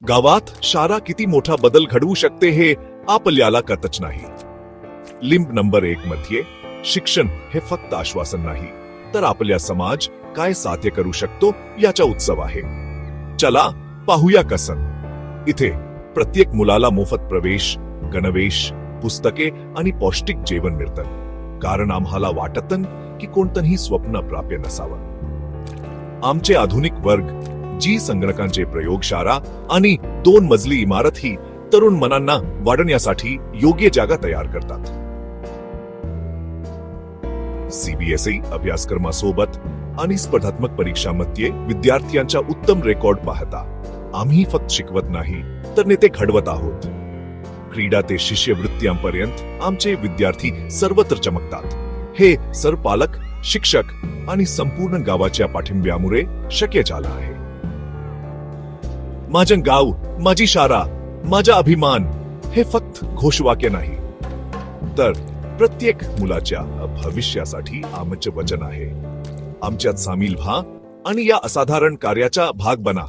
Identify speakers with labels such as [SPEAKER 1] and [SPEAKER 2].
[SPEAKER 1] गावात शाळा किती मोठा बदल घडवू शकते हे आपल्याला कळतच नाही. लिंब नंबर 1 मध्ये शिक्षण हे फक्त आश्वासन नाही, तर आपल्या समाज काय साध्य करू शकतो याचा उत्सव आहे. चला पाहूया कसं. इथे प्रत्येक मुलाला मोफत प्रवेश, गणवेश, पुस्तके आणि पौष्टिक जेवण मिळतं, कारण आम्हाला वाटतं की कोणतंही स्वप्न प्राप्य नसावं. आमचे आधुनिक वर्ग, जी संगणकांचे प्रयोगशाळा आणि 2 मजली इमारत ही तरुण मनांना वाढण्यासाठी योग्य जागा तयार करतात. सीबीएसई अभ्यासक्रमासोबत आणि स्पर्धात्मक परीक्षांमध्ये विद्यार्थ्यांचा उत्तम रेकॉर्ड पाहता आम्ही फक्त शिकवत नाही, तर नेते घडवत आहोत. क्रीडा ते शिष्यवृत्त्यांपर्यंत आमचे विद्यार्थी सर्वत्र चमकतात. हे सर्व पालक, शिक्षक आणि संपूर्ण गावाच्या पाठिंब्यामुळे शक्य झालं आहे. माझं गाव, माझी शाळा, माझा अभिमान हे फक्त घोषवाक्य नाही, तर प्रत्येक मुलाच्या भविष्यासाठी आमचे वचन आहे. आमच्यात सामील व्हा आणि या असाधारण कार्याचा भाग बना.